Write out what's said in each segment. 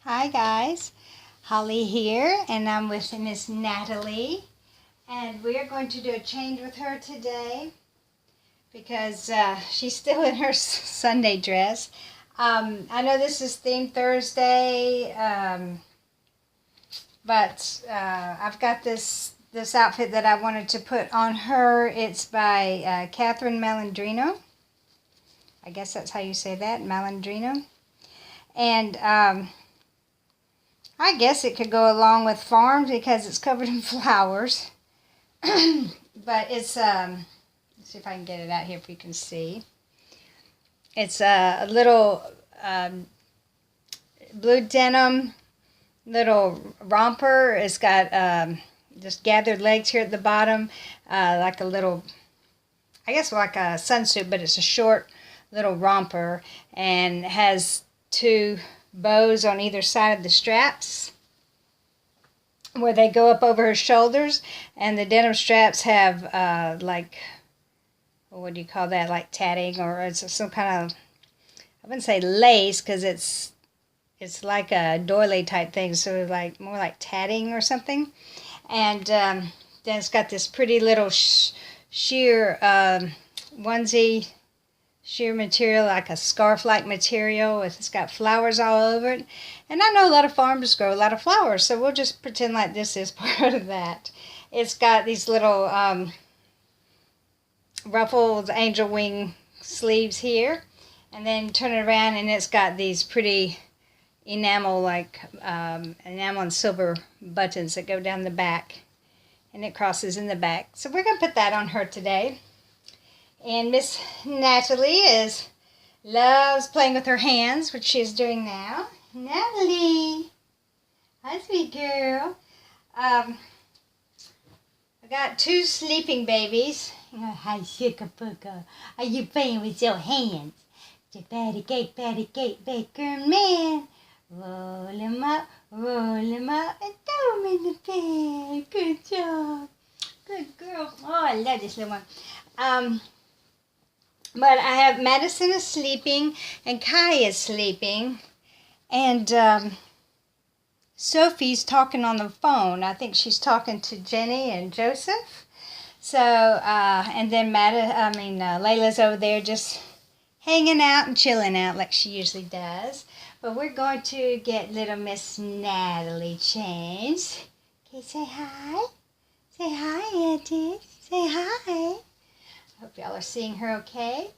Hi guys, Holly here, and I'm with Miss Natalie, and we're going to do a change with her today because she's still in her Sunday dress. I know this is Theme Thursday, but I've got this outfit that I wanted to put on her. It's by Catherine Malandrino. I guess that's how you say that, Malandrino. And I guess it could go along with farms because it's covered in flowers. But it's, let's see if I can get it out here if you can see. It's a little blue denim, little romper. It's got just gathered legs here at the bottom, like a little, I guess like a sunsuit, but it's a short little romper and has two bows on either side of the straps where they go up over her shoulders, and the denim straps have like, what do you call that, like tatting, or it's some kind of, I wouldn't say lace because it's like a doily type thing, so like more like tatting or something. And then it's got this pretty little sheer onesie sheer material, like a scarf-like material. It's got flowers all over it. And I know a lot of farmers grow a lot of flowers, so we'll just pretend like this is part of that. It's got these little ruffled angel wing sleeves here. And then turn it around and it's got these pretty enamel and silver buttons that go down the back. And it crosses in the back. So we're going to put that on her today. And Miss Natalie loves playing with her hands, which she is doing now. Natalie, hi, sweet girl. I got two sleeping babies. Hi, sugar booger. Are you playing with your hands? The patty cake, baker man. Roll him up, and throw him in the bed. Good job. Good girl. Oh, I love this little one. But I have Madison is sleeping, and Kai is sleeping, and Sophie's talking on the phone. I think she's talking to Jenny and Joseph. So, and then Layla's over there just hanging out and chilling out like she usually does. But we're going to get little Miss Natalie changed. Okay, say hi. Say hi, Auntie. Say hi. Hope y'all are seeing her okay.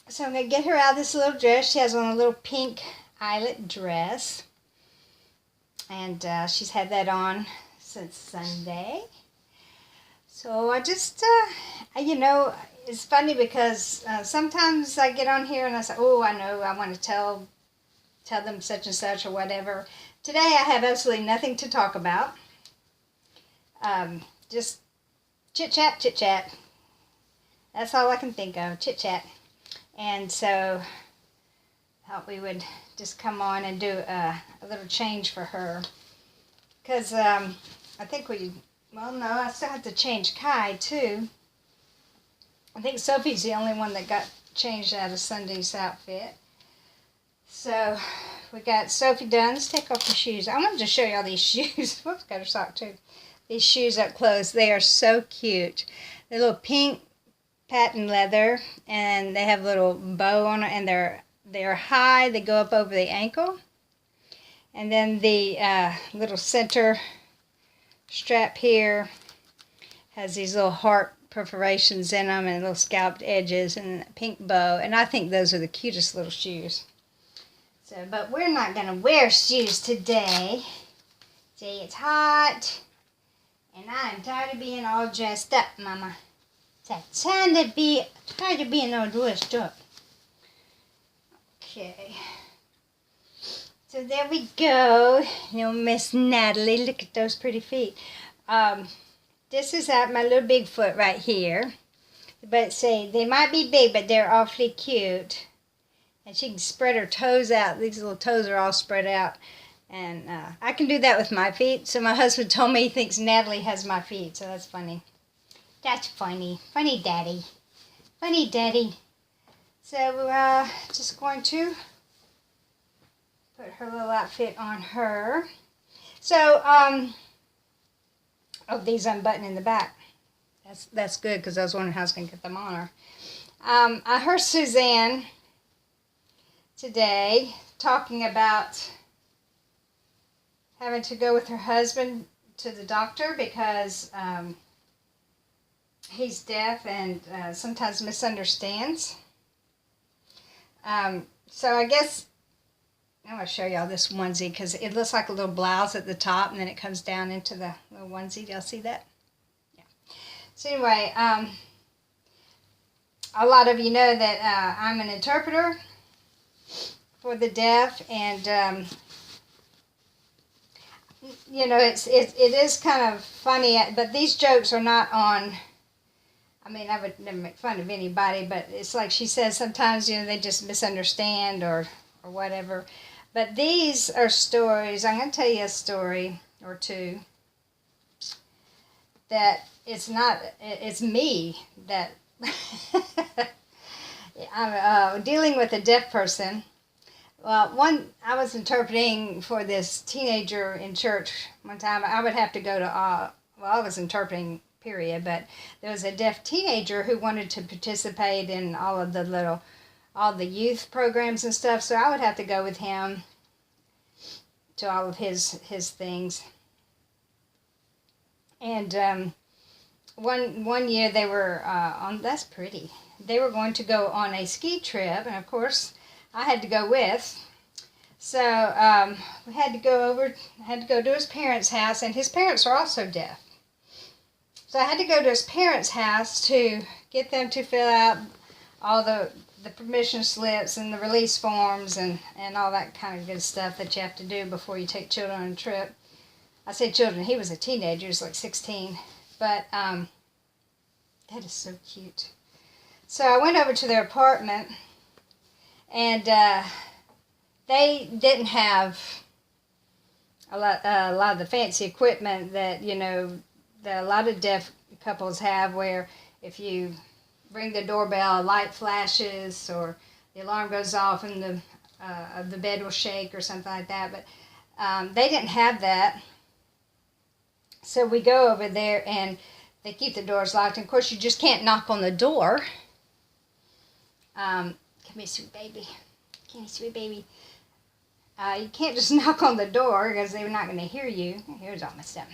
So I'm going to get her out of this little dress. She has on a little pink eyelet dress. And she's had that on since Sunday. So I just, it's funny because sometimes I get on here and I say, oh, I know, I want to tell them such and such or whatever. Today I have absolutely nothing to talk about. Just chit-chat. That's all I can think of, chit-chat. And so I thought we would just come on and do a little change for her. Because I think I still have to change Kai too. I think Sophie's the only one that got changed out of Sunday's outfit. So we got Sophie done. Let's take off the shoes. I wanted to show y'all these shoes. Whoops, got her sock too. These shoes up close. They are so cute. They're little pink patent leather, and they have a little bow on it, and they're high. They go up over the ankle, and then the little center strap here has these little heart perforations in them and little scalloped edges and a pink bow, and I think those are the cutest little shoes. So, but we're not going to wear shoes today. See, it's hot, and I'm tired of being all dressed up, Mama. It's tired of being all dressed up. Okay. So there we go. Miss Natalie, look at those pretty feet. This is my little big foot right here. But say, they might be big, but they're awfully cute. And she can spread her toes out. These little toes are all spread out. And I can do that with my feet. So my husband told me he thinks Natalie has my feet. So that's funny. That's funny. Funny daddy. Funny daddy. So we're just going to put her little outfit on her. So, oh, these unbutton in the back. That's good, because I was wondering how I was going to get them on her. I heard Suzanne today talking about having to go with her husband to the doctor because he's deaf and sometimes misunderstands. So I guess I'm going to show y'all this onesie because it looks like a little blouse at the top and then it comes down into the little onesie. Do y'all see that? Yeah. So anyway, a lot of you know that I'm an interpreter for the deaf, and you know, it is kind of funny, but these jokes are not on. I mean, I would never make fun of anybody, but it's like she says sometimes, you know, they just misunderstand or whatever. But these are stories. I'm going to tell you a story or two that it's me that I'm dealing with a deaf person. Well, I was interpreting for this teenager in church one time. I would have to go to, I was interpreting, period, but there was a deaf teenager who wanted to participate in all the youth programs and stuff, so I would have to go with him to all of his things. And one year they were that's pretty. They were going to go on a ski trip, and of course I had to go with. So we had to go to his parents' house, and his parents are also deaf. So I had to go to his parents' house to get them to fill out all the permission slips and the release forms and all that kind of good stuff that you have to do before you take children on a trip. I say children, he was a teenager, he was like 16. But that is so cute. So I went over to their apartment, and they didn't have a lot of the fancy equipment that, you know, that a lot of deaf couples have, where if you ring the doorbell, a light flashes or the alarm goes off and the bed will shake or something like that. But they didn't have that. So we go over there and they keep the doors locked. And of course you just can't knock on the door. Come here, sweet baby. Come here, sweet baby. You can't just knock on the door because they're not going to hear you. Here's all my stuff.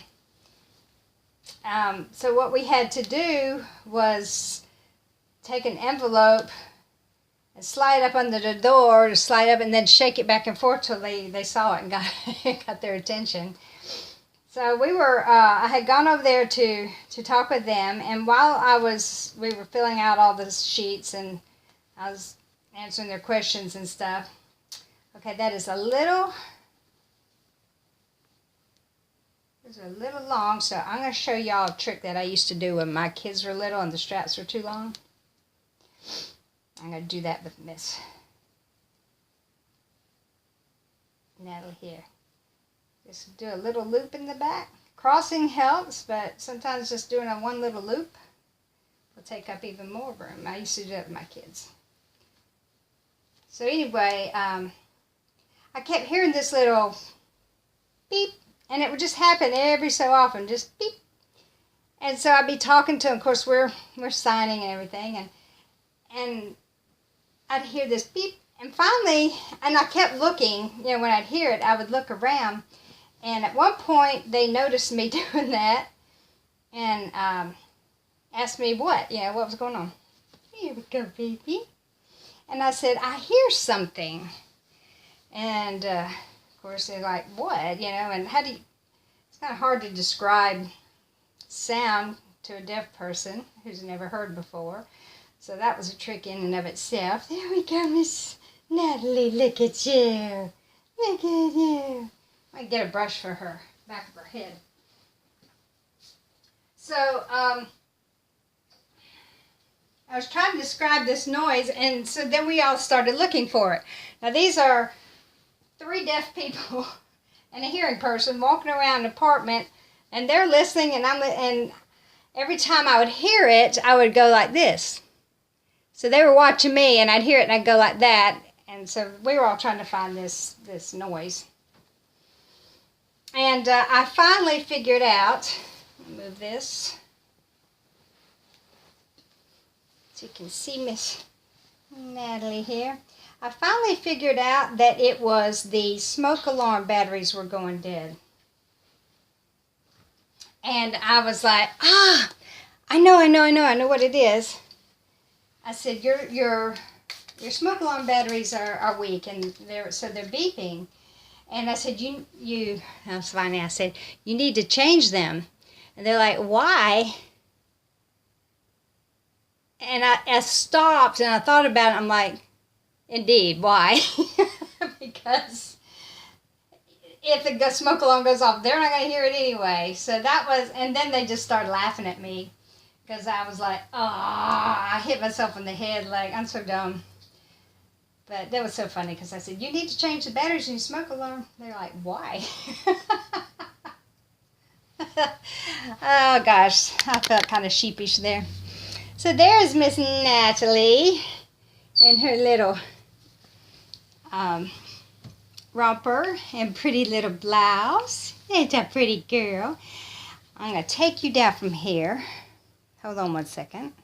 So what we had to do was take an envelope and slide up under the door, to slide up and then shake it back and forth till they saw it and got their attention. So we were, I had gone over there to talk with them, and while we were filling out all the sheets and I was answering their questions and stuff. Okay, that is a little long, so I'm going to show y'all a trick that I used to do when my kids were little and the straps were too long. I'm going to do that with Miss Natalie here. Just do a little loop in the back. Crossing helps, but sometimes just doing one little loop will take up even more room. I used to do it with my kids. So anyway, I kept hearing this little beep, and it would just happen every so often, just beep. And so I'd be talking to them. Of course, we're signing and everything, and I'd hear this beep, and finally, and I kept looking. You know, when I'd hear it, I would look around, and at one point they noticed me doing that, and asked me what was going on. Here we go, baby. And I said, I hear something. And, of course, they're like, what? You know, and it's kind of hard to describe sound to a deaf person who's never heard before. So that was a trick in and of itself. There we go, Miss Natalie, look at you. Look at you. I might get a brush for her, back of her head. So, I was trying to describe this noise, and so then we all started looking for it. Now, these are 3 deaf people and a hearing person walking around an apartment, and they're listening, and every time I would hear it, I would go like this. So they were watching me, and I'd hear it, and I'd go like that, And so we were all trying to find this noise. And I finally figured out, move this, so you can see Miss Natalie here. I finally figured out that it was the smoke alarm batteries were going dead. And I was like, I know what it is. I said, your smoke alarm batteries are weak, and they're beeping. And I said, that's funny. I said, you need to change them. And they're like, why? And I stopped and I thought about it. I'm like, indeed, why? Because if the smoke alarm goes off, they're not going to hear it anyway. So that was, and then they just started laughing at me because I was like, I hit myself in the head like, I'm so dumb. But that was so funny because I said, you need to change the batteries in your smoke alarm. They're like, why? Oh, gosh. I felt kind of sheepish there. So there's Miss Natalie in her little romper and pretty little blouse. It's a pretty girl. I'm going to take you down from here. Hold on one second.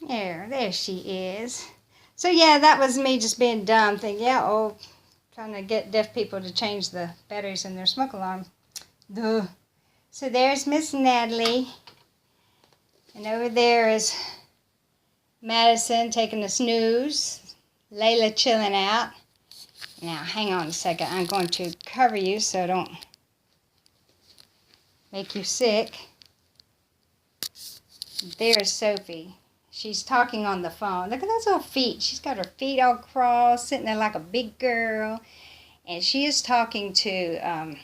There she is. So yeah, that was me just being dumb, thinking, trying to get deaf people to change the batteries in their smoke alarm. Duh. So there's Miss Natalie. And over there is Madison taking a snooze. Layla chilling out. Now, hang on a second. I'm going to cover you so I don't make you sick. There's Sophie. She's talking on the phone. Look at those little feet. She's got her feet all crossed, sitting there like a big girl. And she is talking to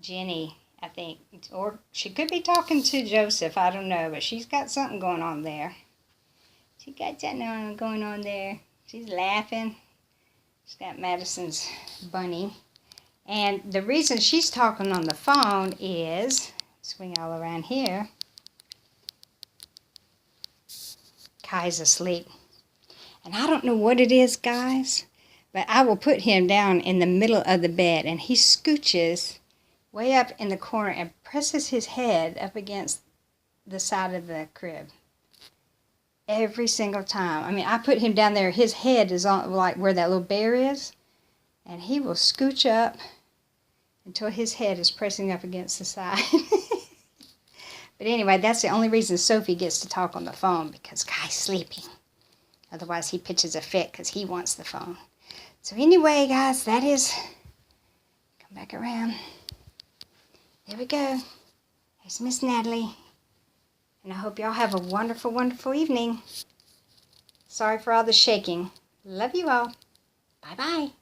Jenny, I think. Or she could be talking to Joseph. I don't know. But she's got something going on there. She got something going on there. She's laughing. She's got Madison's bunny. And the reason she's talking on the phone is, swing all around here, Kai's asleep. And I don't know what it is, guys, but I will put him down in the middle of the bed, and he scooches way up in the corner and presses his head up against the side of the crib. Every single time. I mean, I put him down there, his head is on, like where that little bear is, and he will scooch up until his head is pressing up against the side. But anyway, that's the only reason Sophie gets to talk on the phone, because Kai's sleeping. Otherwise, he pitches a fit because he wants the phone. So anyway, guys, that is... Come back around. There we go. There's Miss Natalie. And I hope y'all have a wonderful, wonderful evening. Sorry for all the shaking. Love you all. Bye-bye.